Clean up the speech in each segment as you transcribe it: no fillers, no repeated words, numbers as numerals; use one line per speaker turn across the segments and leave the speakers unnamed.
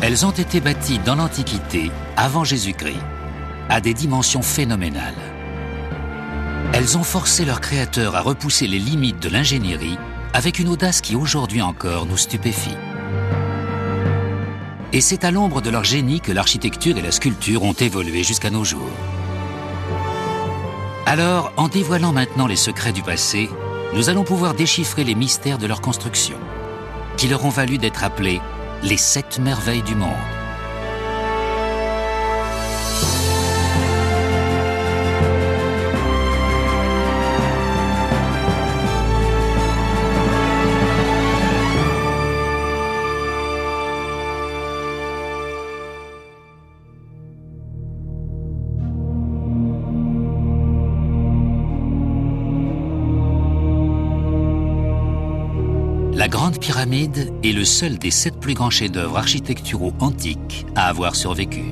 Elles ont été bâties dans l'Antiquité, avant Jésus-Christ, à des dimensions phénoménales. Elles ont forcé leurs créateurs à repousser les limites de l'ingénierie avec une audace qui aujourd'hui encore nous stupéfie. Et c'est à l'ombre de leur génie que l'architecture et la sculpture ont évolué jusqu'à nos jours. Alors, en dévoilant maintenant les secrets du passé, nous allons pouvoir déchiffrer les mystères de leur construction, qui leur ont valu d'être appelés les 7 merveilles du monde. La Grande Pyramide est le seul des 7 plus grands chefs-d'œuvre architecturaux antiques à avoir survécu.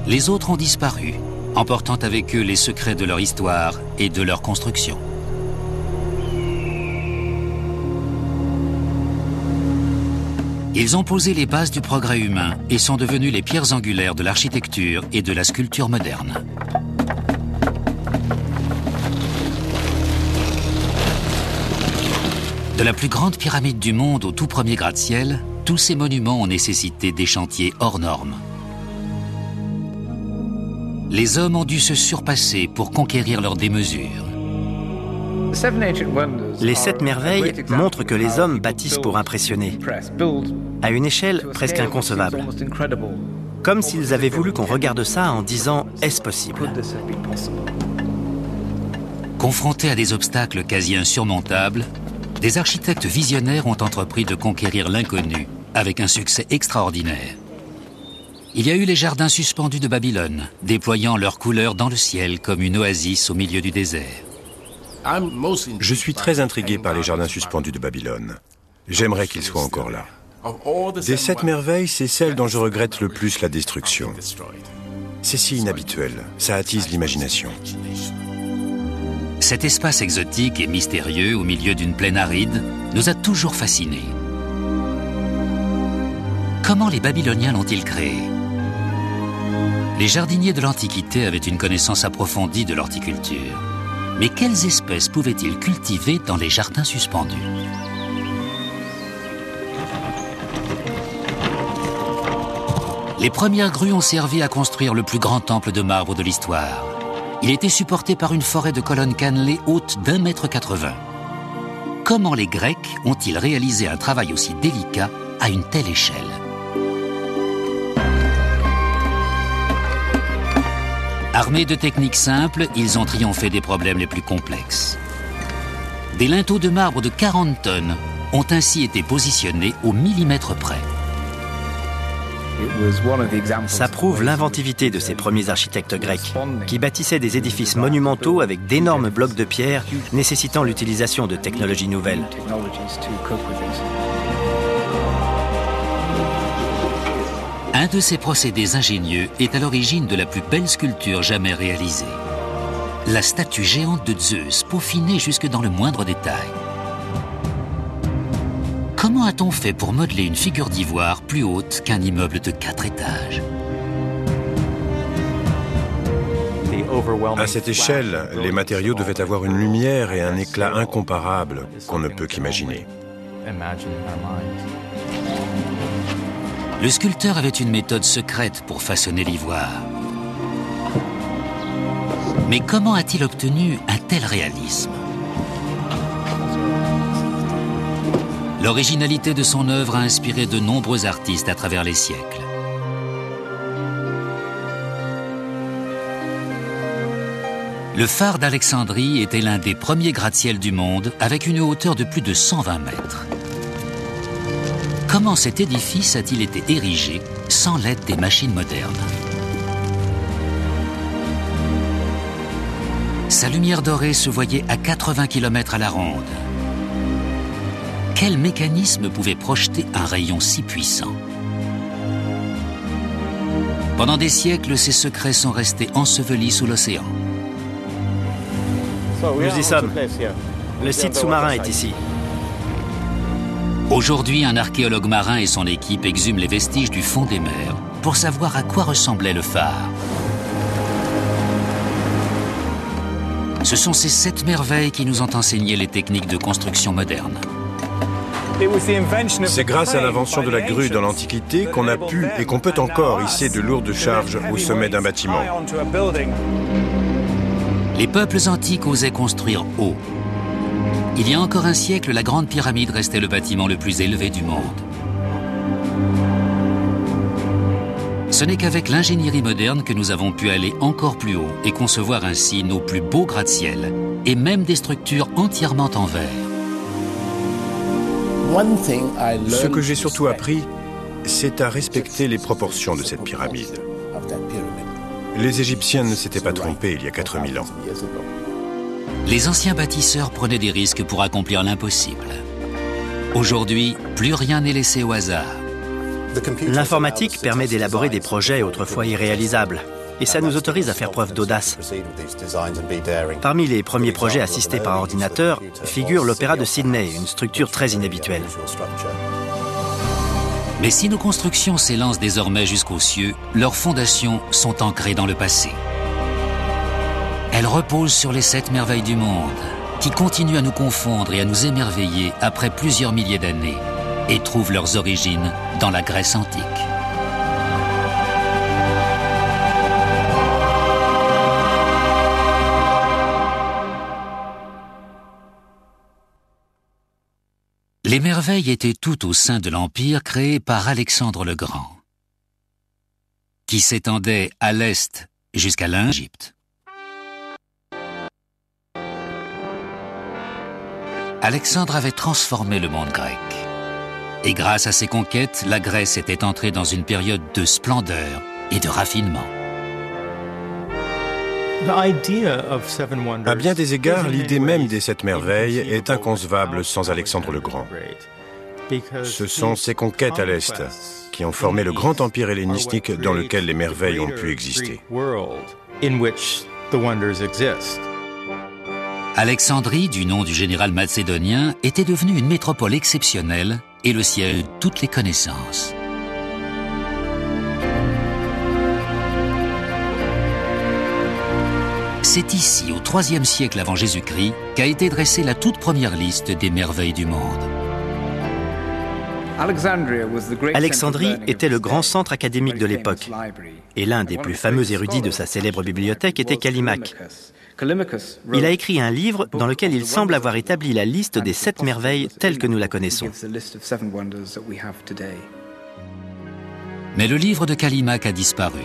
Les autres ont disparu, emportant avec eux les secrets de leur histoire et de leur construction. Ils ont posé les bases du progrès humain et sont devenus les pierres angulaires de l'architecture et de la sculpture moderne. De la plus grande pyramide du monde au tout premier gratte-ciel, tous ces monuments ont nécessité des chantiers hors normes. Les hommes ont dû se surpasser pour conquérir leur démesure.
Les 7 merveilles montrent que les hommes bâtissent pour impressionner, à une échelle presque inconcevable. Comme s'ils avaient voulu qu'on regarde ça en disant « est-ce possible ?»
Confrontés à des obstacles quasi insurmontables, des architectes visionnaires ont entrepris de conquérir l'inconnu avec un succès extraordinaire. Il y a eu les jardins suspendus de Babylone, déployant leurs couleurs dans le ciel comme une oasis au milieu du désert.
Je suis très intrigué par les jardins suspendus de Babylone. J'aimerais qu'ils soient encore là. Des 7 merveilles, c'est celle dont je regrette le plus la destruction. C'est si inhabituel, ça attise l'imagination.
Cet espace exotique et mystérieux au milieu d'une plaine aride nous a toujours fascinés. Comment les Babyloniens l'ont-ils créé? Les jardiniers de l'Antiquité avaient une connaissance approfondie de l'horticulture. Mais quelles espèces pouvaient-ils cultiver dans les jardins suspendus? Les premières grues ont servi à construire le plus grand temple de marbre de l'histoire. Il était supporté par une forêt de colonnes cannelées hautes d'1,80 m. Comment les Grecs ont-ils réalisé un travail aussi délicat à une telle échelle? Armés de techniques simples, ils ont triomphé des problèmes les plus complexes. Des linteaux de marbre de 40 tonnes ont ainsi été positionnés au millimètre près.
Ça prouve l'inventivité de ces premiers architectes grecs, qui bâtissaient des édifices monumentaux avec d'énormes blocs de pierre nécessitant l'utilisation de technologies nouvelles.
Un de ces procédés ingénieux est à l'origine de la plus belle sculpture jamais réalisée. La statue géante de Zeus, peaufinée jusque dans le moindre détail. Comment a-t-on fait pour modeler une figure d'ivoire plus haute qu'un immeuble de 4 étages?
À cette échelle, les matériaux devaient avoir une lumière et un éclat incomparables qu'on ne peut qu'imaginer.
Le sculpteur avait une méthode secrète pour façonner l'ivoire. Mais comment a-t-il obtenu un tel réalisme? L'originalité de son œuvre a inspiré de nombreux artistes à travers les siècles. Le phare d'Alexandrie était l'un des premiers gratte-ciel du monde avec une hauteur de plus de 120 mètres. Comment cet édifice a-t-il été érigé sans l'aide des machines modernes? Sa lumière dorée se voyait à 80 km à la ronde. Quel mécanisme pouvait projeter un rayon si puissant? Pendant des siècles, ces secrets sont restés ensevelis sous l'océan.
Nous y sommes. Le site sous-marin est ici.
Aujourd'hui, un archéologue marin et son équipe exhument les vestiges du fond des mers pour savoir à quoi ressemblait le phare. Ce sont ces 7 merveilles qui nous ont enseigné les techniques de construction moderne.
C'est grâce à l'invention de la grue dans l'Antiquité qu'on a pu et qu'on peut encore hisser de lourdes charges au sommet d'un bâtiment.
Les peuples antiques osaient construire haut. Il y a encore un siècle, la Grande Pyramide restait le bâtiment le plus élevé du monde. Ce n'est qu'avec l'ingénierie moderne que nous avons pu aller encore plus haut et concevoir ainsi nos plus beaux gratte-ciel et même des structures entièrement en verre.
Ce que j'ai surtout appris, c'est à respecter les proportions de cette pyramide. Les Égyptiens ne s'étaient pas trompés il y a 4000 ans.
Les anciens bâtisseurs prenaient des risques pour accomplir l'impossible. Aujourd'hui, plus rien n'est laissé au hasard.
L'informatique permet d'élaborer des projets autrefois irréalisables. Et ça nous autorise à faire preuve d'audace. Parmi les premiers projets assistés par ordinateur figure l'Opéra de Sydney, une structure très inhabituelle.
Mais si nos constructions s'élancent désormais jusqu'aux cieux, leurs fondations sont ancrées dans le passé. Elles reposent sur les 7 merveilles du monde, qui continuent à nous confondre et à nous émerveiller après plusieurs milliers d'années, et trouvent leurs origines dans la Grèce antique. Les merveilles étaient toutes au sein de l'Empire créé par Alexandre le Grand, qui s'étendait à l'est jusqu'à l'Égypte. Alexandre avait transformé le monde grec. Et grâce à ses conquêtes, la Grèce était entrée dans une période de splendeur et de raffinement.
À bien des égards, l'idée même des 7 merveilles est inconcevable sans Alexandre le Grand. Ce sont ses conquêtes à l'Est qui ont formé le grand empire hellénistique dans lequel les merveilles ont pu exister.
Alexandrie, du nom du général macédonien, était devenue une métropole exceptionnelle et le siège de toutes les connaissances. C'est ici, au IIIe siècle avant Jésus-Christ, qu'a été dressée la toute première liste des merveilles du monde.
Alexandrie était le grand centre académique de l'époque, et l'un des plus fameux érudits de sa célèbre bibliothèque était Callimaque. Il a écrit un livre dans lequel il semble avoir établi la liste des 7 merveilles telle que nous la connaissons.
Mais le livre de Callimaque a disparu.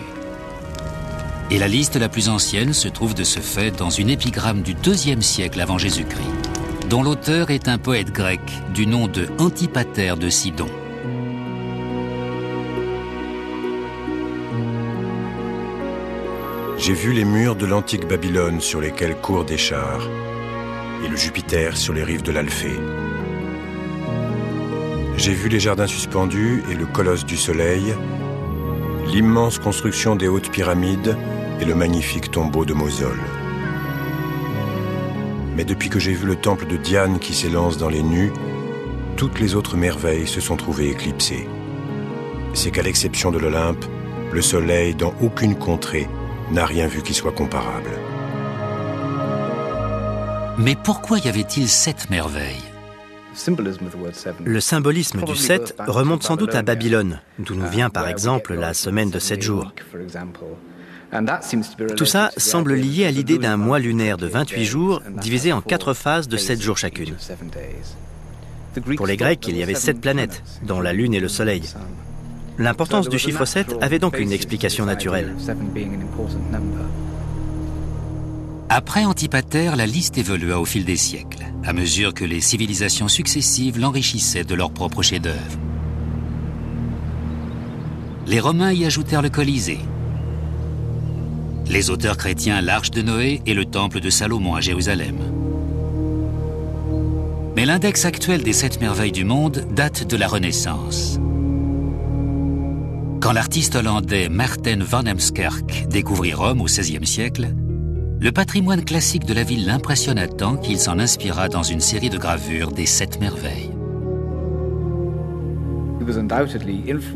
Et la liste la plus ancienne se trouve de ce fait dans une épigramme du IIe siècle avant Jésus-Christ, dont l'auteur est un poète grec du nom de Antipater de Sidon.
J'ai vu les murs de l'antique Babylone sur lesquels courent des chars, et le Jupiter sur les rives de l'Alphée. J'ai vu les jardins suspendus et le colosse du soleil, l'immense construction des hautes pyramides et le magnifique tombeau de Mosol. Mais depuis que j'ai vu le temple de Diane qui s'élance dans les nues, toutes les autres merveilles se sont trouvées éclipsées. C'est qu'à l'exception de l'Olympe, le soleil dans aucune contrée n'a rien vu qui soit comparable.
Mais pourquoi y avait-il 7 merveilles ?
Le symbolisme du 7 remonte sans doute à Babylone, d'où nous vient par exemple la semaine de 7 jours. Tout ça semble lié à l'idée d'un mois lunaire de 28 jours divisé en 4 phases de 7 jours chacune. Pour les Grecs, il y avait 7 planètes, dont la Lune et le Soleil. L'importance du chiffre 7 avait donc une explication naturelle.
Après Antipater, la liste évolua au fil des siècles, à mesure que les civilisations successives l'enrichissaient de leurs propres chefs-d'œuvre. Les Romains y ajoutèrent le Colisée. Les auteurs chrétiens l'Arche de Noé et le Temple de Salomon à Jérusalem. Mais l'index actuel des 7 merveilles du monde date de la Renaissance. Quand l'artiste hollandais Maarten van Heemskerck découvrit Rome au XVIe siècle, le patrimoine classique de la ville l'impressionna tant qu'il s'en inspira dans une série de gravures des 7 merveilles.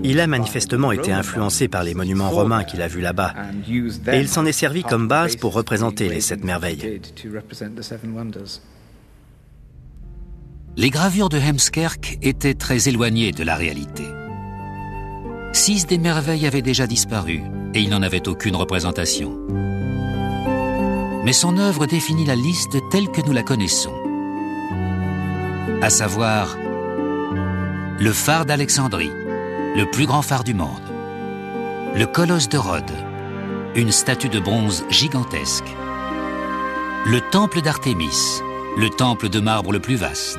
Il a manifestement été influencé par les monuments romains qu'il a vus là-bas, et il s'en est servi comme base pour représenter les 7 merveilles.
Les gravures de Heemskerk étaient très éloignées de la réalité. 6 des merveilles avaient déjà disparu, et il n'en avait aucune représentation. Mais son œuvre définit la liste telle que nous la connaissons. À savoir, le phare d'Alexandrie, le plus grand phare du monde, le colosse de Rhodes, une statue de bronze gigantesque, le temple d'Artémis, le temple de marbre le plus vaste,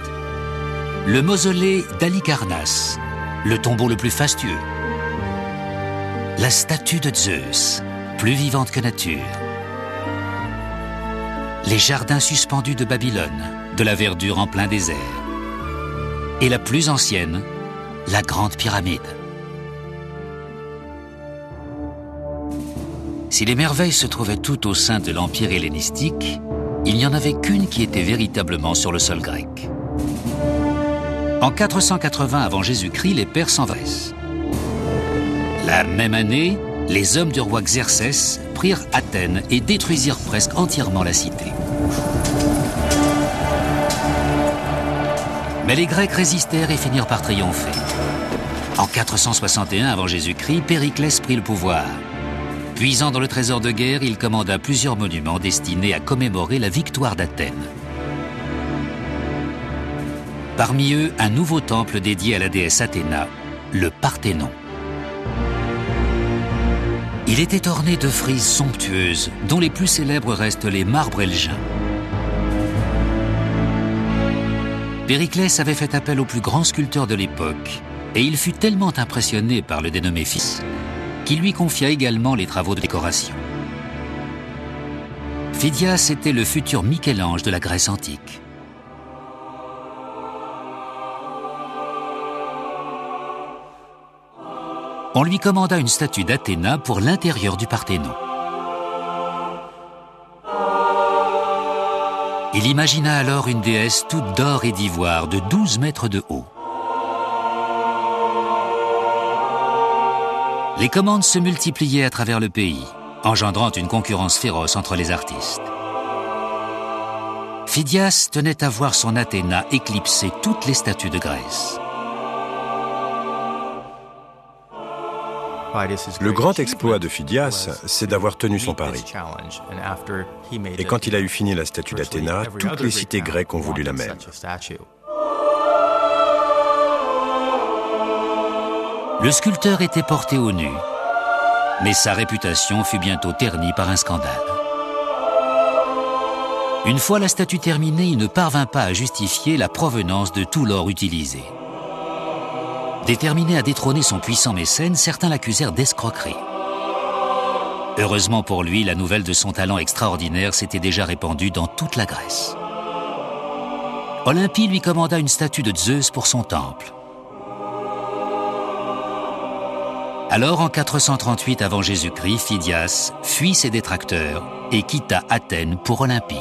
le mausolée d'Halicarnasse, le tombeau le plus fastueux, la statue de Zeus, plus vivante que nature, les jardins suspendus de Babylone, de la verdure en plein désert, et la plus ancienne, la Grande Pyramide. Si les merveilles se trouvaient toutes au sein de l'Empire hellénistique, il n'y en avait qu'une qui était véritablement sur le sol grec. En 480 avant Jésus-Christ, les Perses s'envahissent. La même année, les hommes du roi Xerxès prirent Athènes et détruisirent presque entièrement la cité. Mais les Grecs résistèrent et finirent par triompher. En 461 avant Jésus-Christ, Périclès prit le pouvoir. Puisant dans le trésor de guerre, il commanda plusieurs monuments destinés à commémorer la victoire d'Athènes. Parmi eux, un nouveau temple dédié à la déesse Athéna, le Parthénon. Il était orné de frises somptueuses, dont les plus célèbres restent les marbres elgins. Périclès avait fait appel aux plus grands sculpteurs de l'époque, et il fut tellement impressionné par le dénommé fils qu'il lui confia également les travaux de décoration. Phidias était le futur Michel-Ange de la Grèce antique. On lui commanda une statue d'Athéna pour l'intérieur du Parthénon. Il imagina alors une déesse toute d'or et d'ivoire de 12 mètres de haut. Les commandes se multipliaient à travers le pays, engendrant une concurrence féroce entre les artistes. Phidias tenait à voir son Athéna éclipser toutes les statues de Grèce.
Le grand exploit de Phidias, c'est d'avoir tenu son pari. Et quand il a eu fini la statue d'Athéna, toutes les cités grecques ont voulu la même.
Le sculpteur était porté au nu, mais sa réputation fut bientôt ternie par un scandale. Une fois la statue terminée, il ne parvint pas à justifier la provenance de tout l'or utilisé. Déterminé à détrôner son puissant mécène, certains l'accusèrent d'escroquerie. Heureusement pour lui, la nouvelle de son talent extraordinaire s'était déjà répandue dans toute la Grèce. Olympie lui commanda une statue de Zeus pour son temple. Alors, en 438 avant Jésus-Christ, Phidias fuit ses détracteurs et quitta Athènes pour Olympie.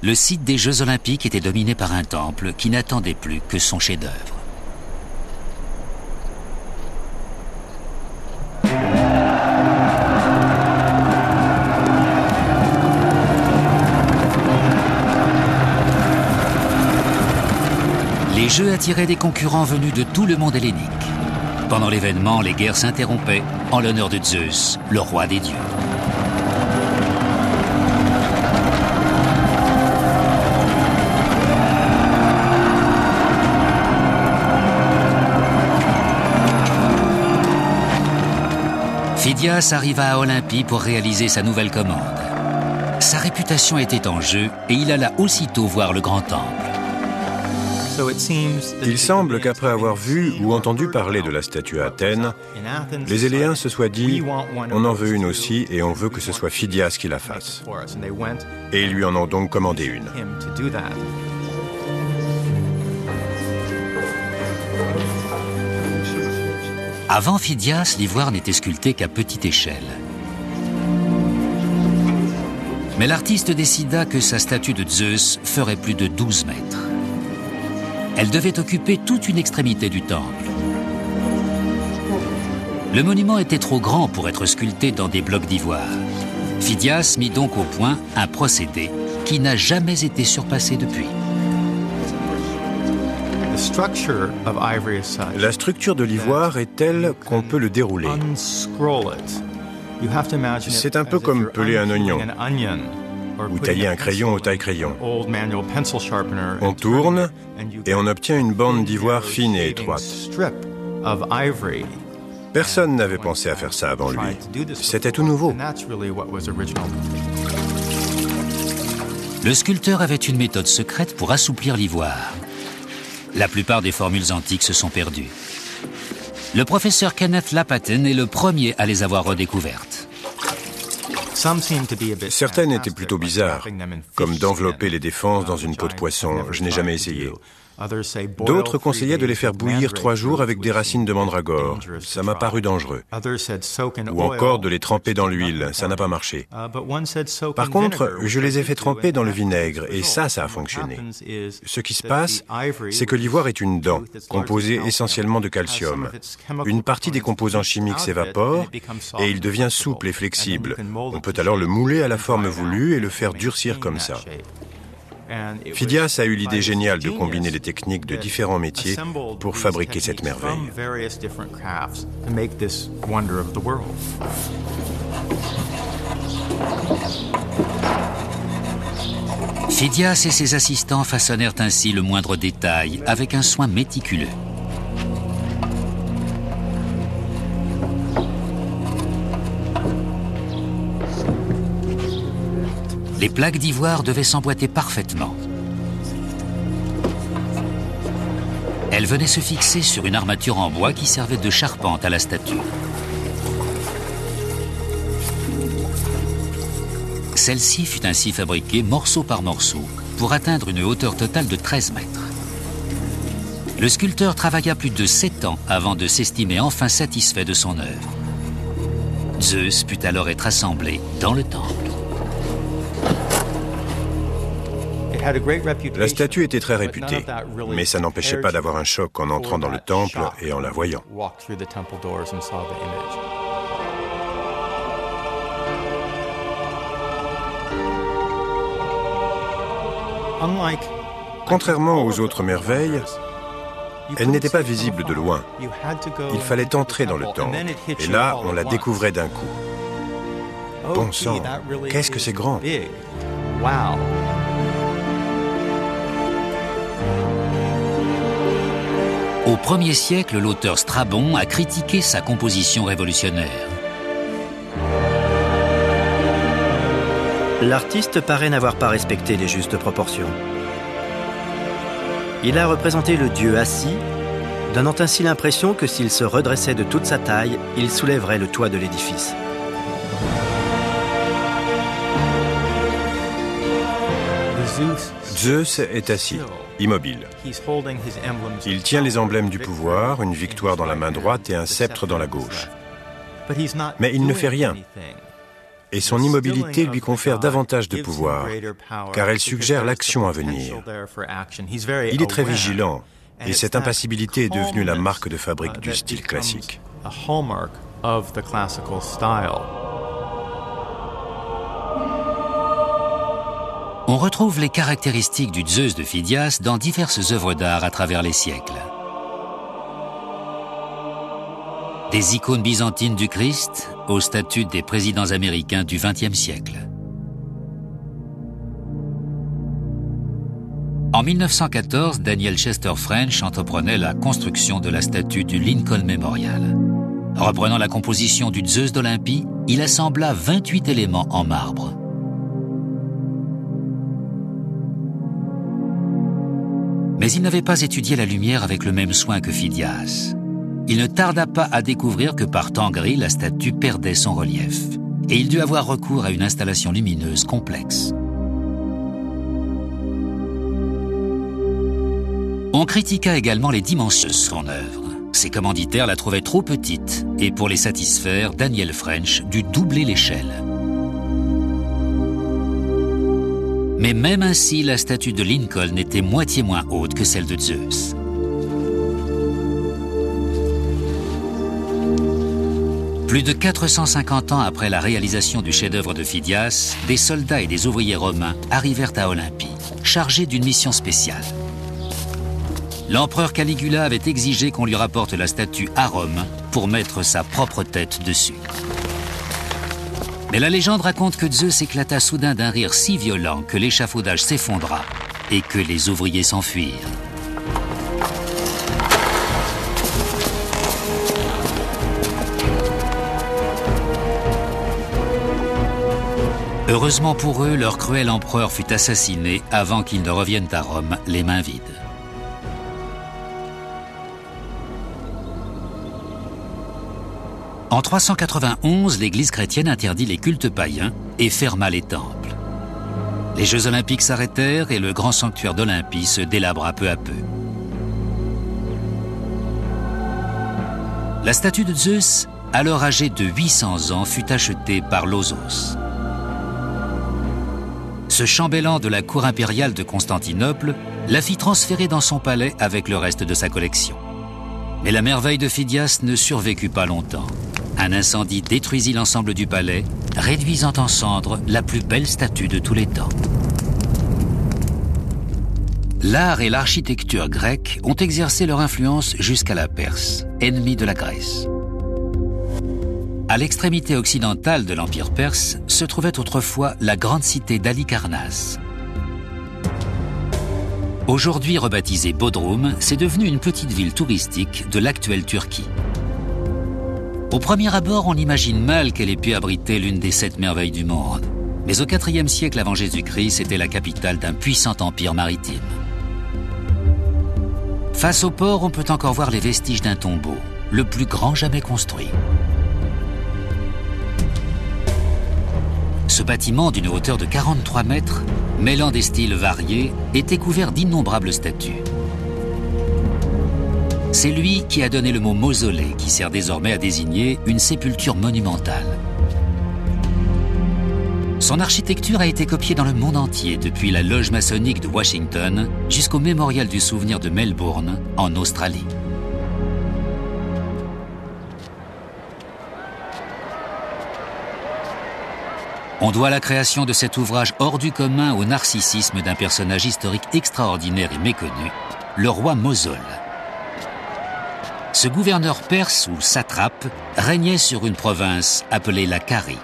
Le site des Jeux Olympiques était dominé par un temple qui n'attendait plus que son chef-d'œuvre. Les Jeux attiraient des concurrents venus de tout le monde hellénique. Pendant l'événement, les guerres s'interrompaient en l'honneur de Zeus, le roi des dieux. Phidias arriva à Olympie pour réaliser sa nouvelle commande. Sa réputation était en jeu et il alla aussitôt voir le grand temple.
Il semble qu'après avoir vu ou entendu parler de la statue à Athènes, les Éléens se soient dit « on en veut une aussi et on veut que ce soit Phidias qui la fasse ». Et ils lui en ont donc commandé une.
Avant Phidias, l'ivoire n'était sculpté qu'à petite échelle. Mais l'artiste décida que sa statue de Zeus ferait plus de 12 mètres. Elle devait occuper toute une extrémité du temple. Le monument était trop grand pour être sculpté dans des blocs d'ivoire. Phidias mit donc au point un procédé qui n'a jamais été surpassé depuis.
La structure de l'ivoire est telle qu'on peut le dérouler. C'est un peu comme peler un oignon ou tailler un crayon au taille-crayon. On tourne et on obtient une bande d'ivoire fine et étroite. Personne n'avait pensé à faire ça avant lui. C'était tout nouveau.
Le sculpteur avait une méthode secrète pour assouplir l'ivoire. La plupart des formules antiques se sont perdues. Le professeur Kenneth Lapatin est le premier à les avoir redécouvertes.
Certaines étaient plutôt bizarres, comme d'envelopper les défenses dans une peau de poisson. Je n'ai jamais essayé. D'autres conseillaient de les faire bouillir 3 jours avec des racines de mandragore. Ça m'a paru dangereux. Ou encore de les tremper dans l'huile. Ça n'a pas marché. Par contre, je les ai fait tremper dans le vinaigre et ça a fonctionné. Ce qui se passe, c'est que l'ivoire est une dent, composée essentiellement de calcium. Une partie des composants chimiques s'évapore et il devient souple et flexible. On peut alors le mouler à la forme voulue et le faire durcir comme ça. Phidias a eu l'idée géniale de combiner les techniques de différents métiers pour fabriquer cette merveille.
Phidias et ses assistants façonnèrent ainsi le moindre détail avec un soin méticuleux. Les plaques d'ivoire devaient s'emboîter parfaitement. Elles venaient se fixer sur une armature en bois qui servait de charpente à la statue. Celle-ci fut ainsi fabriquée morceau par morceau pour atteindre une hauteur totale de 13 mètres. Le sculpteur travailla plus de 7 ans avant de s'estimer enfin satisfait de son œuvre. Zeus put alors être assemblé dans le temple.
La statue était très réputée, mais ça n'empêchait pas d'avoir un choc en entrant dans le temple et en la voyant. Contrairement aux autres merveilles, elle n'était pas visible de loin. Il fallait entrer dans le temple, et là, on la découvrait d'un coup. Bon sang, qu'est-ce que c'est grand!
Au 1er siècle, l'auteur Strabon a critiqué sa composition révolutionnaire.
L'artiste paraît n'avoir pas respecté les justes proportions. Il a représenté le dieu assis, donnant ainsi l'impression que s'il se redressait de toute sa taille, il soulèverait le toit de l'édifice.
Zeus est assis, immobile. Il tient les emblèmes du pouvoir, une victoire dans la main droite et un sceptre dans la gauche. Mais il ne fait rien. Et son immobilité lui confère davantage de pouvoir, car elle suggère l'action à venir. Il est très vigilant, et cette impassibilité est devenue la marque de fabrique du style classique.
On retrouve les caractéristiques du Zeus de Phidias dans diverses œuvres d'art à travers les siècles. Des icônes byzantines du Christ aux statues des présidents américains du XXe siècle. En 1914, Daniel Chester French entreprenait la construction de la statue du Lincoln Memorial. Reprenant la composition du Zeus d'Olympie, il assembla 28 éléments en marbre. Mais il n'avait pas étudié la lumière avec le même soin que Phidias. Il ne tarda pas à découvrir que par temps gris, la statue perdait son relief. Et il dut avoir recours à une installation lumineuse complexe. On critiqua également les dimensions de son œuvre. Ses commanditaires la trouvaient trop petite, et pour les satisfaire, Daniel French dut doubler l'échelle. Mais même ainsi, la statue de Lincoln était moitié moins haute que celle de Zeus. Plus de 450 ans après la réalisation du chef-d'œuvre de Phidias, des soldats et des ouvriers romains arrivèrent à Olympie, chargés d'une mission spéciale. L'empereur Caligula avait exigé qu'on lui rapporte la statue à Rome pour mettre sa propre tête dessus. Mais la légende raconte que Zeus éclata soudain d'un rire si violent que l'échafaudage s'effondra et que les ouvriers s'enfuirent. Heureusement pour eux, leur cruel empereur fut assassiné avant qu'ils ne reviennent à Rome les mains vides. En 391, l'Église chrétienne interdit les cultes païens et ferma les temples. Les Jeux olympiques s'arrêtèrent et le grand sanctuaire d'Olympie se délabra peu à peu. La statue de Zeus, alors âgée de 800 ans, fut achetée par Lausos. Ce chambellan de la cour impériale de Constantinople la fit transférer dans son palais avec le reste de sa collection. Mais la merveille de Phidias ne survécut pas longtemps. Un incendie détruisit l'ensemble du palais, réduisant en cendres la plus belle statue de tous les temps. L'art et l'architecture grecques ont exercé leur influence jusqu'à la Perse, ennemie de la Grèce. À l'extrémité occidentale de l'Empire perse se trouvait autrefois la grande cité d'Halicarnasse. Aujourd'hui rebaptisée Bodrum, c'est devenu une petite ville touristique de l'actuelle Turquie. Au premier abord, on imagine mal qu'elle ait pu abriter l'une des 7 merveilles du monde. Mais au IVe siècle avant Jésus-Christ, c'était la capitale d'un puissant empire maritime. Face au port, on peut encore voir les vestiges d'un tombeau, le plus grand jamais construit. Ce bâtiment d'une hauteur de 43 mètres, mêlant des styles variés, était couvert d'innombrables statues. C'est lui qui a donné le mot mausolée, qui sert désormais à désigner une sépulture monumentale. Son architecture a été copiée dans le monde entier, depuis la loge maçonnique de Washington jusqu'au mémorial du souvenir de Melbourne, en Australie. On doit la création de cet ouvrage hors du commun au narcissisme d'un personnage historique extraordinaire et méconnu, le roi Mosol. Ce gouverneur perse ou satrape régnait sur une province appelée la Carie.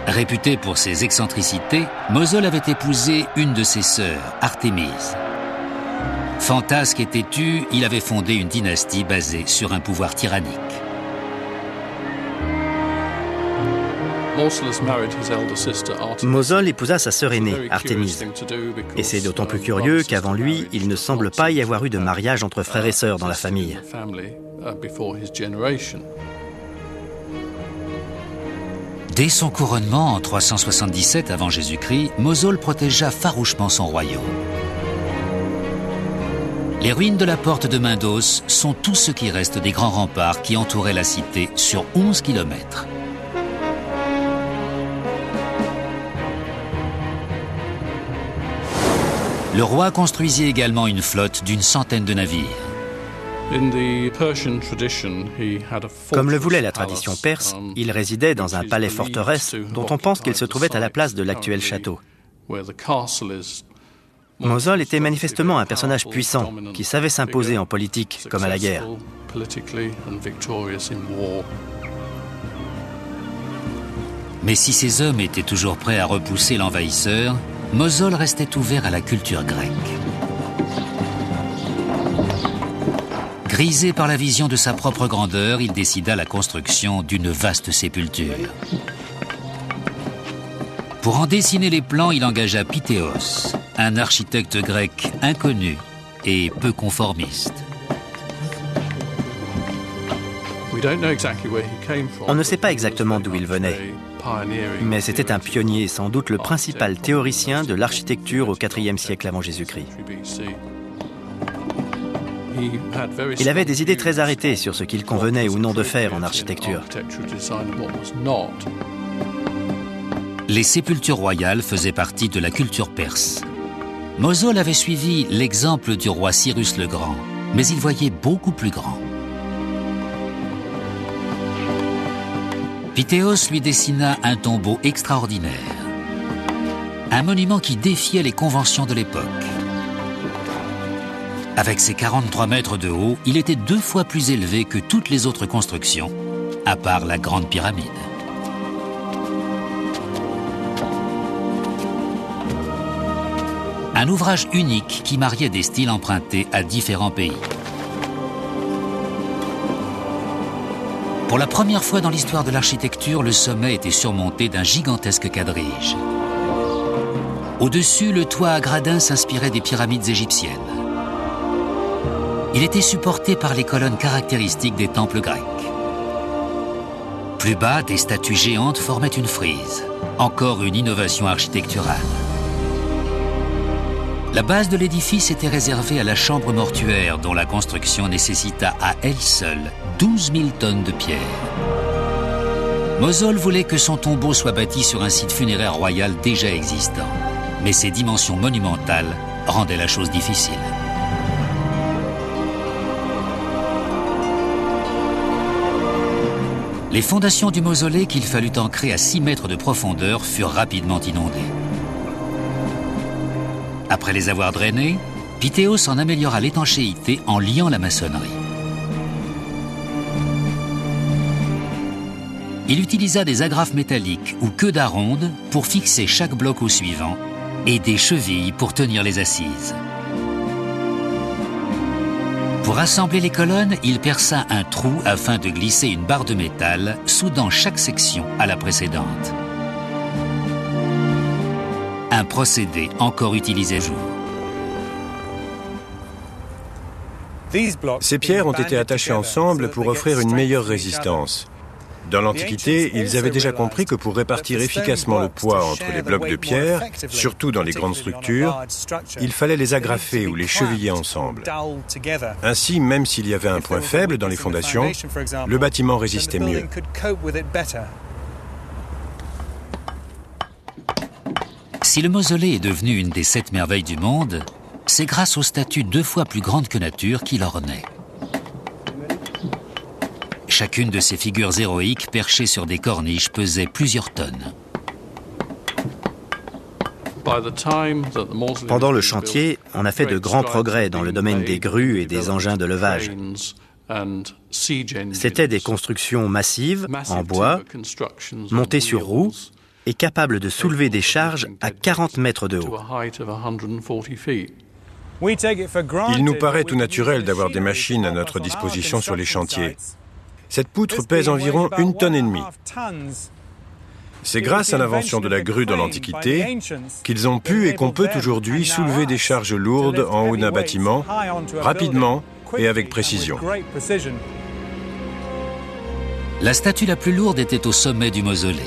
Réputé pour ses excentricités, Mosol avait épousé une de ses sœurs, Artémise. Fantasque et têtu, il avait fondé une dynastie basée sur un pouvoir tyrannique.
Mosol épousa sa sœur aînée, Artémise. Et c'est d'autant plus curieux qu'avant lui, il ne semble pas y avoir eu de mariage entre frères et sœurs dans la famille.
Dès son couronnement en 377 avant Jésus-Christ, Mosol protégea farouchement son royaume. Les ruines de la porte de Mindos sont tout ce qui reste des grands remparts qui entouraient la cité sur 11 kilomètres. Le roi construisit également une flotte d'une centaine de navires.
Comme le voulait la tradition perse, il résidait dans un palais-forteresse dont on pense qu'il se trouvait à la place de l'actuel château. Mosol était manifestement un personnage puissant qui savait s'imposer en politique comme à la guerre.
Mais si ces hommes étaient toujours prêts à repousser l'envahisseur, Mosol restait ouvert à la culture grecque. Grisé par la vision de sa propre grandeur, il décida la construction d'une vaste sépulture. Pour en dessiner les plans, il engagea Pythéos, un architecte grec inconnu et peu conformiste.
On ne sait pas exactement d'où il venait, mais c'était un pionnier, sans doute le principal théoricien de l'architecture au IVe siècle avant Jésus-Christ. Il avait des idées très arrêtées sur ce qu'il convenait ou non de faire en architecture.
Les sépultures royales faisaient partie de la culture perse. Mosul avait suivi l'exemple du roi Cyrus le Grand, mais il voyait beaucoup plus grand. Pythéos lui dessina un tombeau extraordinaire, un monument qui défiait les conventions de l'époque. Avec ses 43 mètres de haut, il était 2 fois plus élevé que toutes les autres constructions, à part la Grande Pyramide. Un ouvrage unique qui mariait des styles empruntés à différents pays. Pour la première fois dans l'histoire de l'architecture, le sommet était surmonté d'un gigantesque quadrige. Au-dessus, le toit à gradins s'inspirait des pyramides égyptiennes. Il était supporté par les colonnes caractéristiques des temples grecs. Plus bas, des statues géantes formaient une frise, encore une innovation architecturale. La base de l'édifice était réservée à la chambre mortuaire dont la construction nécessita à elle seule 12 000 tonnes de pierre. Mosul voulait que son tombeau soit bâti sur un site funéraire royal déjà existant, mais ses dimensions monumentales rendaient la chose difficile. Les fondations du mausolée qu'il fallut ancrer à 6 mètres de profondeur furent rapidement inondées. Après les avoir drainées, Pythéos en améliora l'étanchéité en liant la maçonnerie. Il utilisa des agrafes métalliques ou queues d'aronde pour fixer chaque bloc au suivant et des chevilles pour tenir les assises. Pour assembler les colonnes, il perça un trou afin de glisser une barre de métal, soudant chaque section à la précédente. Un procédé encore utilisé aujourd'hui.
Ces pierres ont été attachées ensemble pour offrir une meilleure résistance. Dans l'Antiquité, ils avaient déjà compris que pour répartir efficacement le poids entre les blocs de pierre, surtout dans les grandes structures, il fallait les agrafer ou les cheviller ensemble. Ainsi, même s'il y avait un point faible dans les fondations, le bâtiment résistait mieux.
Si le mausolée est devenu une des 7 merveilles du monde, c'est grâce aux statues 2 fois plus grandes que nature qui l'ornaient. Chacune de ces figures héroïques perchées sur des corniches pesait plusieurs tonnes.
Pendant le chantier, on a fait de grands progrès dans le domaine des grues et des engins de levage. C'étaient des constructions massives, en bois, montées sur roues et capables de soulever des charges à 40 mètres de haut.
Il nous paraît tout naturel d'avoir des machines à notre disposition sur les chantiers. Cette poutre pèse environ 1,5 tonne. C'est grâce à l'invention de la grue dans l'Antiquité qu'ils ont pu et qu'on peut aujourd'hui soulever des charges lourdes en haut d'un bâtiment, rapidement et avec précision.
La statue la plus lourde était au sommet du mausolée.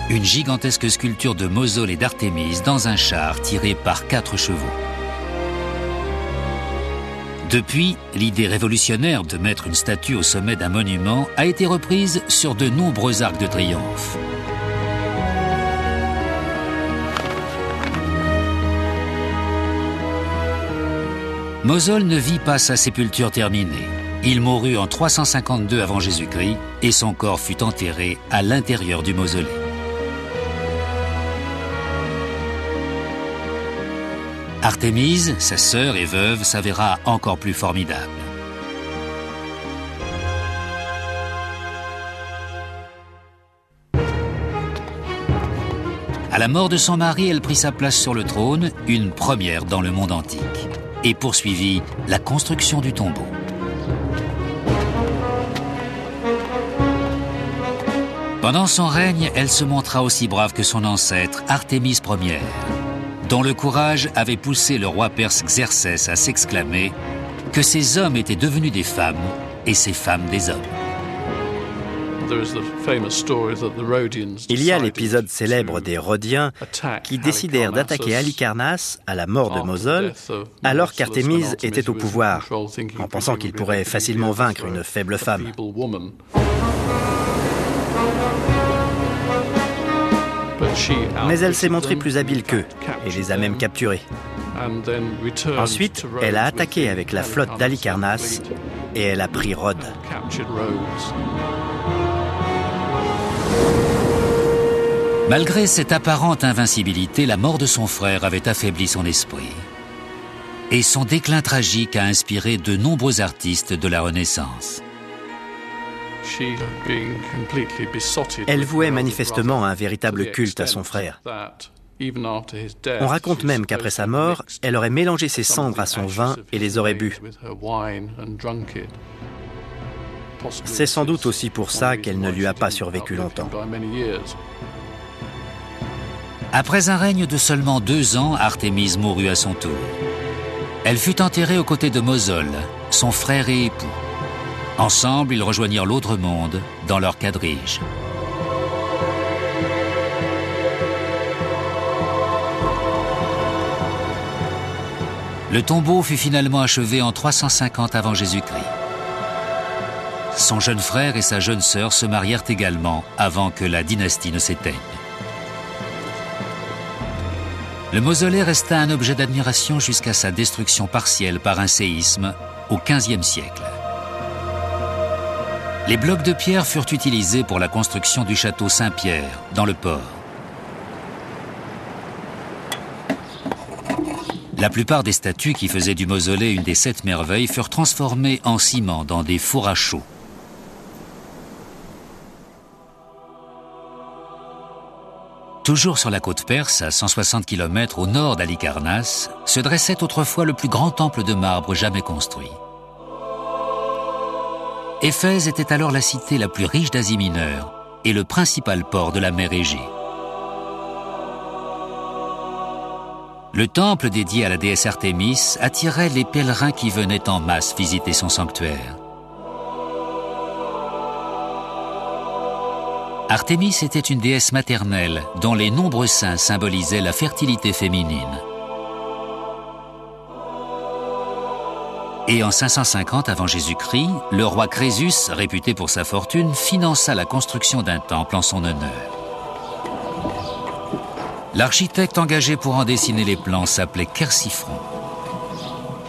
Une gigantesque sculpture de Mosol et d'Artémise dans un char tiré par 4 chevaux. Depuis, l'idée révolutionnaire de mettre une statue au sommet d'un monument a été reprise sur de nombreux arcs de triomphe. Mosol ne vit pas sa sépulture terminée. Il mourut en 352 avant Jésus-Christ et son corps fut enterré à l'intérieur du mausolée. Artémise, sa sœur et veuve, s'avéra encore plus formidable. À la mort de son mari, elle prit sa place sur le trône, une première dans le monde antique, et poursuivit la construction du tombeau. Pendant son règne, elle se montra aussi brave que son ancêtre, Artémise Ière, dont le courage avait poussé le roi perse Xerxès à s'exclamer que ces hommes étaient devenus des femmes et ces femmes des hommes.
Il y a l'épisode célèbre des Rhodiens qui décidèrent d'attaquer Halicarnasse à la mort de Mosol alors qu'Artémise était au pouvoir, en pensant qu'il pourrait facilement vaincre une faible femme. Mais elle s'est montrée plus habile qu'eux et les a même capturés. Ensuite, elle a attaqué avec la flotte d'Halicarnasse et elle a pris Rhodes.
Malgré cette apparente invincibilité, la mort de son frère avait affaibli son esprit. Et son déclin tragique a inspiré de nombreux artistes de la Renaissance.
Elle vouait manifestement un véritable culte à son frère. On raconte même qu'après sa mort, elle aurait mélangé ses cendres à son vin et les aurait bu. C'est sans doute aussi pour ça qu'elle ne lui a pas survécu longtemps.
Après un règne de seulement 2 ans, Artémise mourut à son tour. Elle fut enterrée aux côtés de Mosol, son frère et époux. Ensemble, ils rejoignirent l'autre monde dans leur quadrige. Le tombeau fut finalement achevé en 350 avant Jésus-Christ. Son jeune frère et sa jeune sœur se marièrent également avant que la dynastie ne s'éteigne. Le mausolée resta un objet d'admiration jusqu'à sa destruction partielle par un séisme au XVe siècle. Les blocs de pierre furent utilisés pour la construction du château Saint-Pierre, dans le port. La plupart des statues qui faisaient du mausolée une des 7 merveilles furent transformées en ciment dans des fours à chaux. Toujours sur la côte perse, à 160 km au nord d'Halicarnasse, se dressait autrefois le plus grand temple de marbre jamais construit. Éphèse était alors la cité la plus riche d'Asie mineure et le principal port de la mer Égée. Le temple dédié à la déesse Artémis attirait les pèlerins qui venaient en masse visiter son sanctuaire. Artémis était une déesse maternelle dont les nombreux seins symbolisaient la fertilité féminine. Et en 550 avant Jésus-Christ, le roi Crésus, réputé pour sa fortune, finança la construction d'un temple en son honneur. L'architecte engagé pour en dessiner les plans s'appelait Chersiphron.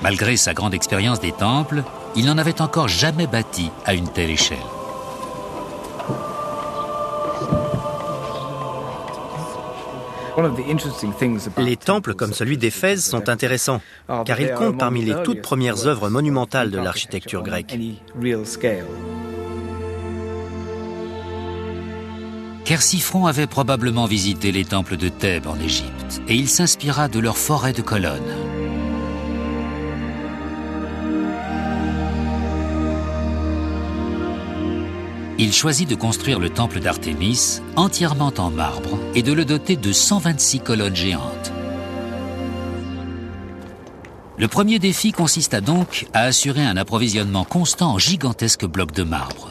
Malgré sa grande expérience des temples, il n'en avait encore jamais bâti à une telle échelle.
Les temples comme celui d'Éphèse sont intéressants, car ils comptent parmi les toutes premières œuvres monumentales de l'architecture grecque.
Chersiphron avait probablement visité les temples de Thèbes en Égypte, et il s'inspira de leurs forêts de colonnes. Il choisit de construire le temple d'Artémis entièrement en marbre et de le doter de 126 colonnes géantes. Le premier défi consista donc à assurer un approvisionnement constant en gigantesques blocs de marbre.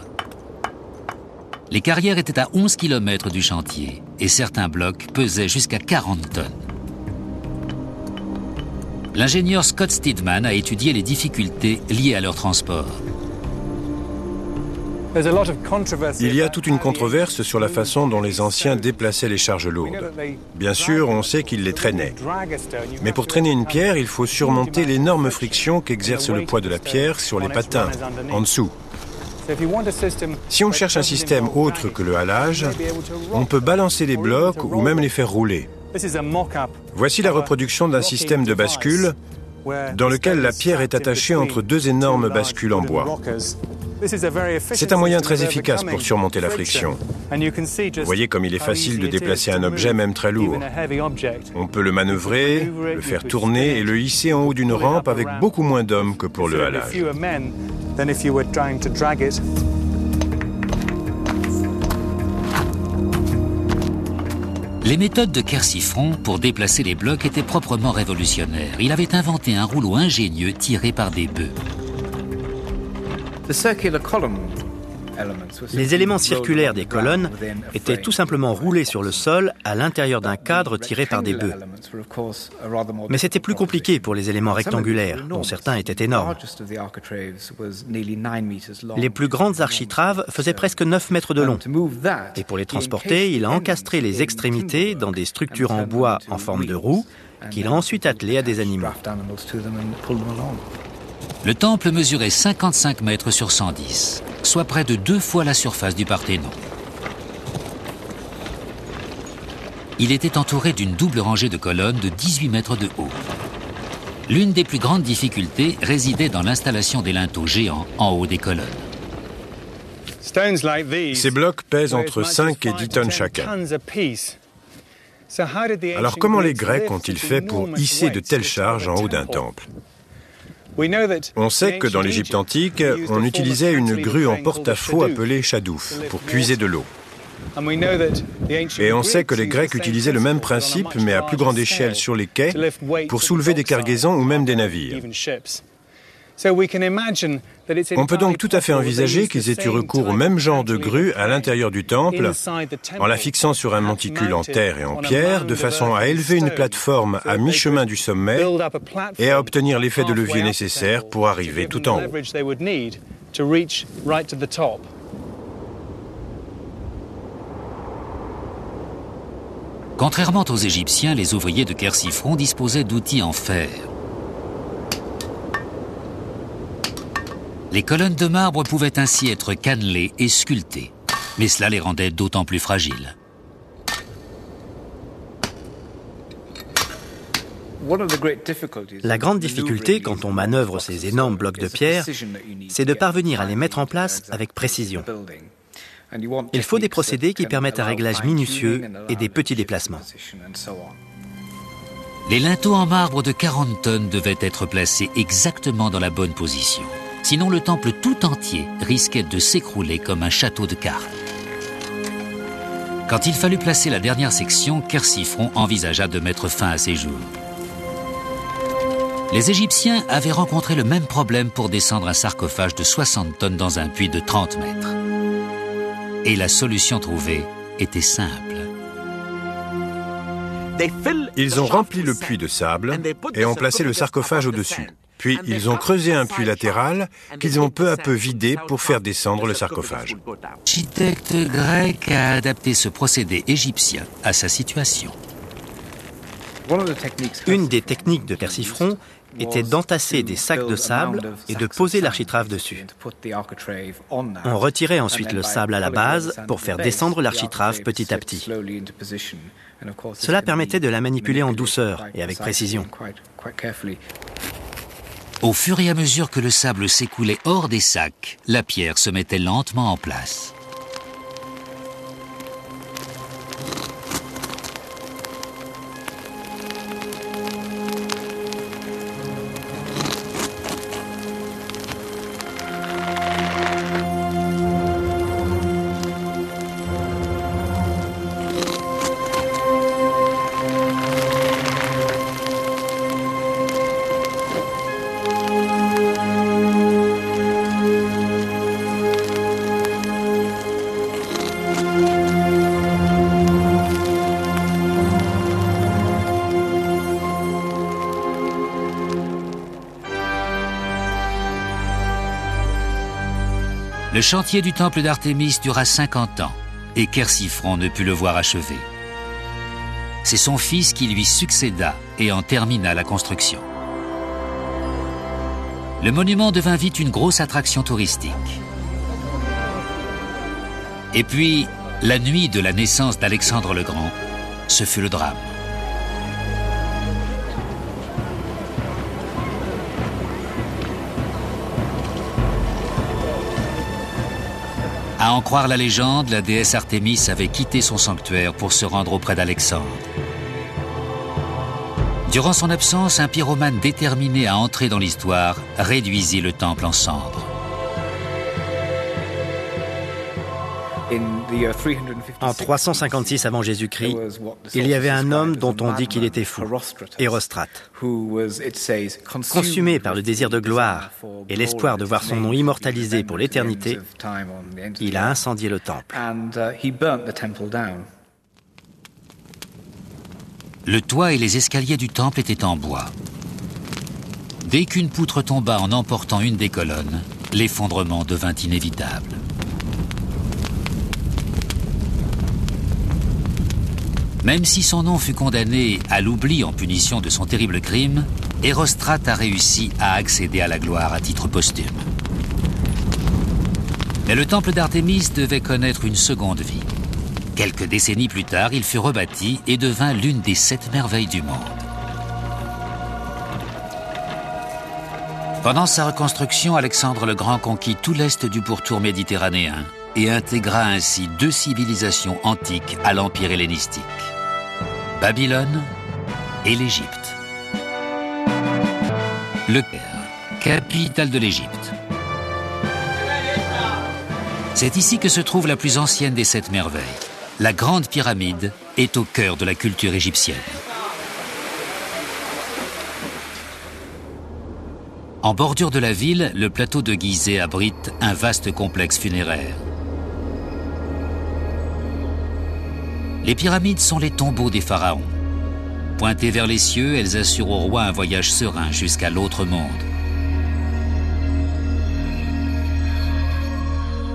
Les carrières étaient à 11 km du chantier et certains blocs pesaient jusqu'à 40 tonnes. L'ingénieur Scott Steedman a étudié les difficultés liées à leur transport.
Il y a toute une controverse sur la façon dont les anciens déplaçaient les charges lourdes. Bien sûr, on sait qu'ils les traînaient. Mais pour traîner une pierre, il faut surmonter l'énorme friction qu'exerce le poids de la pierre sur les patins, en dessous. Si on cherche un système autre que le halage, on peut balancer les blocs ou même les faire rouler. Voici la reproduction d'un système de bascule dans lequel la pierre est attachée entre 2 énormes bascules en bois. C'est un moyen très efficace pour surmonter la friction. Vous voyez comme il est facile de déplacer un objet même très lourd. On peut le manœuvrer, le faire tourner et le hisser en haut d'une rampe avec beaucoup moins d'hommes que pour le halage.
Les méthodes de Chersiphron pour déplacer les blocs étaient proprement révolutionnaires. Il avait inventé un rouleau ingénieux tiré par des bœufs.
Les éléments circulaires des colonnes étaient tout simplement roulés sur le sol à l'intérieur d'un cadre tiré par des bœufs. Mais c'était plus compliqué pour les éléments rectangulaires, dont certains étaient énormes. Les plus grandes architraves faisaient presque 9 mètres de long. Et pour les transporter, il a encastré les extrémités dans des structures en bois en forme de roue qu'il a ensuite attelées à des animaux.
Le temple mesurait 55 mètres sur 110, soit près de 2 fois la surface du Parthénon. Il était entouré d'une double rangée de colonnes de 18 mètres de haut. L'une des plus grandes difficultés résidait dans l'installation des linteaux géants en haut des colonnes.
Ces blocs pèsent entre 5 et 10 tonnes chacun. Alors comment les Grecs ont-ils fait pour hisser de telles charges en haut d'un temple? On sait que dans l'Égypte antique, on utilisait une grue en porte-à-faux appelée chadouf pour puiser de l'eau. Et on sait que les Grecs utilisaient le même principe, mais à plus grande échelle sur les quais, pour soulever des cargaisons ou même des navires. On peut donc tout à fait envisager qu'ils aient eu recours au même genre de grue à l'intérieur du temple, en la fixant sur un monticule en terre et en pierre, de façon à élever une plateforme à mi-chemin du sommet et à obtenir l'effet de levier nécessaire pour arriver tout en haut.
Contrairement aux Égyptiens, les ouvriers de Chersiphron disposaient d'outils en fer. Les colonnes de marbre pouvaient ainsi être cannelées et sculptées, mais cela les rendait d'autant plus fragiles.
La grande difficulté quand on manœuvre ces énormes blocs de pierre, c'est de parvenir à les mettre en place avec précision. Il faut des procédés qui permettent un réglage minutieux et des petits déplacements.
Les linteaux en marbre de 40 tonnes devaient être placés exactement dans la bonne position. Sinon, le temple tout entier risquait de s'écrouler comme un château de cartes. Quand il fallut placer la dernière section, Chersiphron envisagea de mettre fin à ses jours. Les Égyptiens avaient rencontré le même problème pour descendre un sarcophage de 60 tonnes dans un puits de 30 mètres. Et la solution trouvée était simple.
Ils ont rempli le puits de sable et ont placé le sarcophage au-dessus. Puis ils ont creusé un puits latéral qu'ils ont peu à peu vidé pour faire descendre le sarcophage.
L'architecte grec a adapté ce procédé égyptien à sa situation.
Une des techniques de Chersiphron était d'entasser des sacs de sable et de poser l'architrave dessus. On retirait ensuite le sable à la base pour faire descendre l'architrave petit à petit. Cela permettait de la manipuler en douceur et avec précision.
Au fur et à mesure que le sable s'écoulait hors des sacs, la pierre se mettait lentement en place. Le chantier du temple d'Artémis dura 50 ans et Chersiphron ne put le voir achevé. C'est son fils qui lui succéda et en termina la construction. Le monument devint vite une grosse attraction touristique. Et puis, la nuit de la naissance d'Alexandre le Grand, ce fut le drame. À en croire la légende, la déesse Artémis avait quitté son sanctuaire pour se rendre auprès d'Alexandre. Durant son absence, un pyromane déterminé à entrer dans l'histoire réduisit le temple en cendres.
En 356 avant Jésus-Christ, il y avait un homme dont on dit qu'il était fou, Érostrate. Consumé par le désir de gloire et l'espoir de voir son nom immortalisé pour l'éternité, il a incendié le temple.
Le toit et les escaliers du temple étaient en bois. Dès qu'une poutre tomba en emportant une des colonnes, l'effondrement devint inévitable. Même si son nom fut condamné à l'oubli en punition de son terrible crime, Érostrate a réussi à accéder à la gloire à titre posthume. Mais le temple d'Artémis devait connaître une seconde vie. Quelques décennies plus tard, il fut rebâti et devint l'une des 7 merveilles du monde. Pendant sa reconstruction, Alexandre le Grand conquit tout l'est du pourtour méditerranéen et intégra ainsi 2 civilisations antiques à l'empire hellénistique, Babylone et l'Égypte. Le Caire, capitale de l'Égypte. C'est ici que se trouve la plus ancienne des 7 merveilles. La Grande Pyramide est au cœur de la culture égyptienne. En bordure de la ville, le plateau de Gizeh abrite un vaste complexe funéraire. Les pyramides sont les tombeaux des pharaons. Pointées vers les cieux, elles assurent au roi un voyage serein jusqu'à l'autre monde.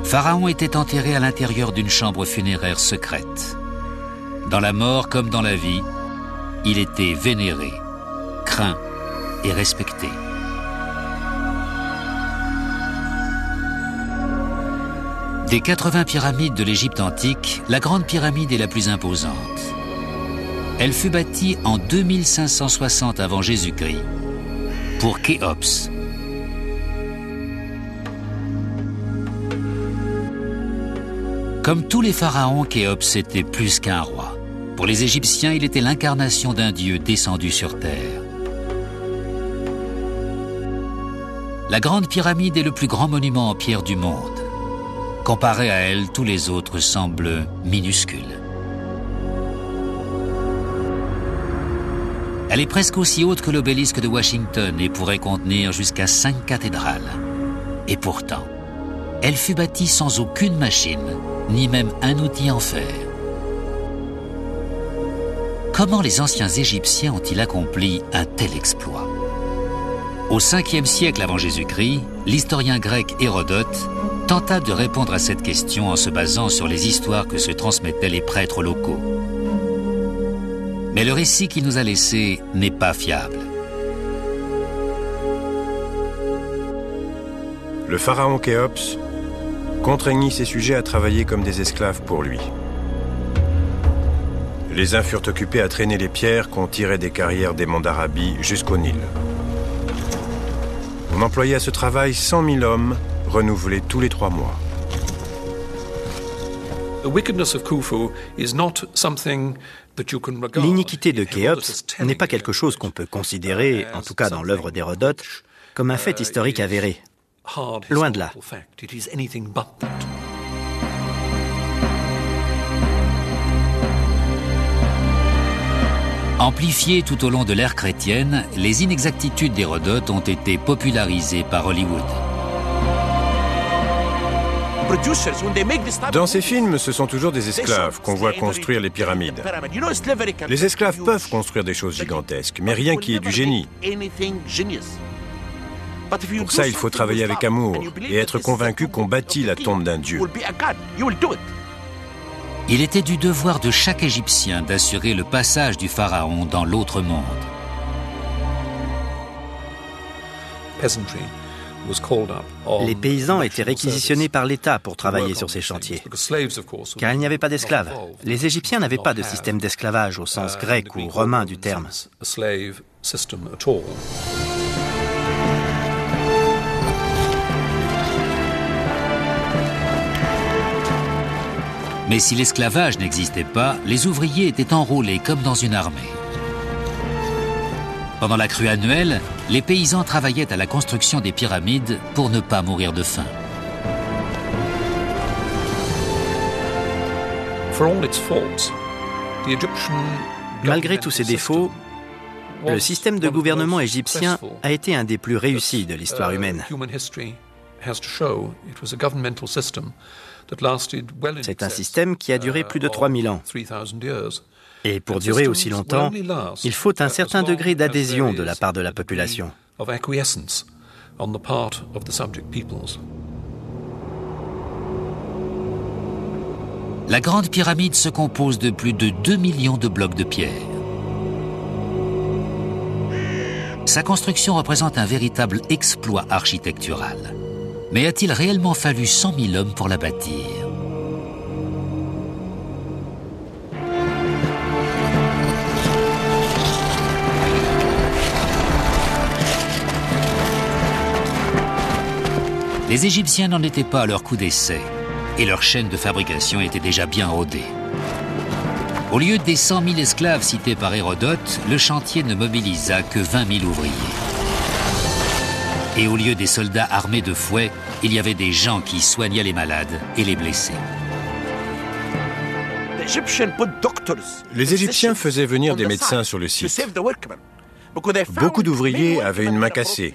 Pharaon était enterré à l'intérieur d'une chambre funéraire secrète. Dans la mort comme dans la vie, il était vénéré, craint et respecté. Des 80 pyramides de l'Égypte antique, la Grande Pyramide est la plus imposante. Elle fut bâtie en 2560 avant Jésus-Christ pour Khéops. Comme tous les pharaons, Khéops était plus qu'un roi. Pour les Égyptiens, il était l'incarnation d'un dieu descendu sur terre. La Grande Pyramide est le plus grand monument en pierre du monde. Comparé à elle, tous les autres semblent minuscules. Elle est presque aussi haute que l'obélisque de Washington et pourrait contenir jusqu'à 5 cathédrales. Et pourtant, elle fut bâtie sans aucune machine, ni même un outil en fer. Comment les anciens Égyptiens ont-ils accompli un tel exploit? Au 5e siècle avant Jésus-Christ, l'historien grec Hérodote tenta de répondre à cette question en se basant sur les histoires que se transmettaient les prêtres locaux. Mais le récit qu'il nous a laissé n'est pas fiable.
Le pharaon Khéops contraignit ses sujets à travailler comme des esclaves pour lui. Les uns furent occupés à traîner les pierres qu'on tirait des carrières des monts d'Arabie jusqu'au Nil. On employait à ce travail 100 000 hommes, renouvelés tous les 3 mois.
L'iniquité de Khéops n'est pas quelque chose qu'on peut considérer, en tout cas dans l'œuvre d'Hérodote, comme un fait historique avéré. Loin de là.
Amplifiées tout au long de l'ère chrétienne, les inexactitudes d'Hérodote ont été popularisées par Hollywood.
Dans ces films, ce sont toujours des esclaves qu'on voit construire les pyramides. Les esclaves peuvent construire des choses gigantesques, mais rien qui ait du génie. Pour ça, il faut travailler avec amour et être convaincu qu'on bâtit la tombe d'un dieu.
Il était du devoir de chaque Égyptien d'assurer le passage du pharaon dans l'autre monde.
Les paysans étaient réquisitionnés par l'État pour travailler sur ces chantiers, car il n'y avait pas d'esclaves. Les Égyptiens n'avaient pas de système d'esclavage au sens grec ou romain du terme.
Mais si l'esclavage n'existait pas, les ouvriers étaient enrôlés comme dans une armée. Pendant la crue annuelle, les paysans travaillaient à la construction des pyramides pour ne pas mourir de faim.
Malgré tous ses défauts, le système de gouvernement égyptien a été un des plus réussis de l'histoire humaine. C'est un système qui a duré plus de 3000 ans. Et pour durer aussi longtemps, il faut un certain degré d'adhésion de la part de la population.
La Grande Pyramide se compose de plus de 2 millions de blocs de pierre. Sa construction représente un véritable exploit architectural. Mais a-t-il réellement fallu 100 000 hommes pour la bâtir ? Les Égyptiens n'en étaient pas à leur coup d'essai, et leur chaîne de fabrication était déjà bien rodée. Au lieu des 100 000 esclaves cités par Hérodote, le chantier ne mobilisa que 20 000 ouvriers. Et au lieu des soldats armés de fouets, il y avait des gens qui soignaient les malades et les blessés.
Les Égyptiens faisaient venir des médecins sur le site. Beaucoup d'ouvriers avaient une main cassée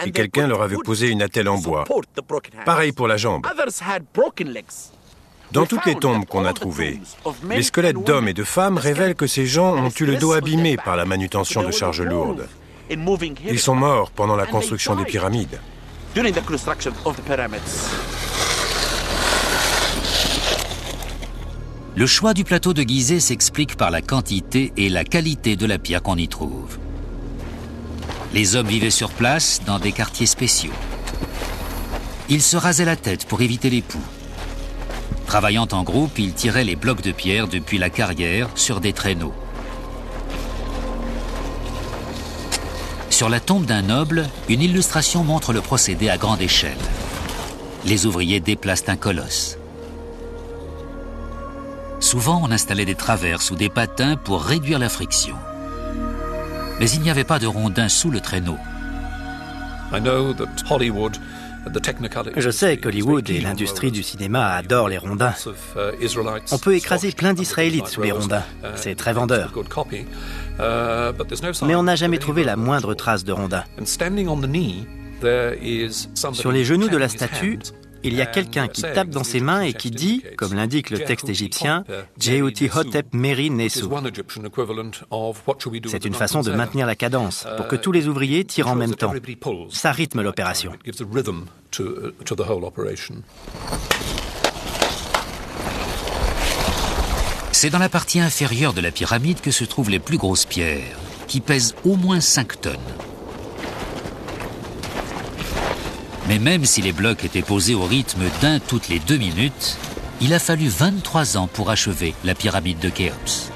et quelqu'un leur avait posé une attelle en bois. Pareil pour la jambe. Dans toutes les tombes qu'on a trouvées, les squelettes d'hommes et de femmes révèlent que ces gens ont eu le dos abîmé par la manutention de charges lourdes. Ils sont morts pendant la construction des pyramides.
Le choix du plateau de Gizeh s'explique par la quantité et la qualité de la pierre qu'on y trouve. Les hommes vivaient sur place dans des quartiers spéciaux. Ils se rasaient la tête pour éviter les poux. Travaillant en groupe, ils tiraient les blocs de pierre depuis la carrière sur des traîneaux. Sur la tombe d'un noble, une illustration montre le procédé à grande échelle. Les ouvriers déplacent un colosse. Souvent, on installait des traverses ou des patins pour réduire la friction. Mais il n'y avait pas de rondins sous le traîneau.
Je sais qu'Hollywood et l'industrie du cinéma adorent les rondins. On peut écraser plein d'Israélites sous les rondins. C'est très vendeur. Mais on n'a jamais trouvé la moindre trace de rondin. Sur les genoux de la statue, il y a quelqu'un qui tape dans ses mains et qui dit, comme l'indique le texte égyptien, « Jehuti Hotep Meri Nesu ». C'est une façon de maintenir la cadence, pour que tous les ouvriers tirent en même temps. Ça rythme l'opération.
C'est dans la partie inférieure de la pyramide que se trouvent les plus grosses pierres, qui pèsent au moins 5 tonnes. Mais même si les blocs étaient posés au rythme d'un toutes les 2 minutes, il a fallu 23 ans pour achever la pyramide de Khéops.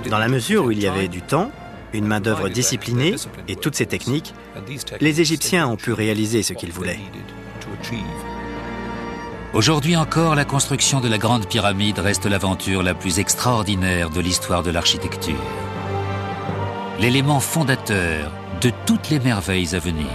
Dans la mesure où il y avait du temps, une main-d'œuvre disciplinée et toutes ces techniques, les Égyptiens ont pu réaliser ce qu'ils voulaient.
Aujourd'hui encore, la construction de la Grande Pyramide reste l'aventure la plus extraordinaire de l'histoire de l'architecture. L'élément fondateur de toutes les merveilles à venir.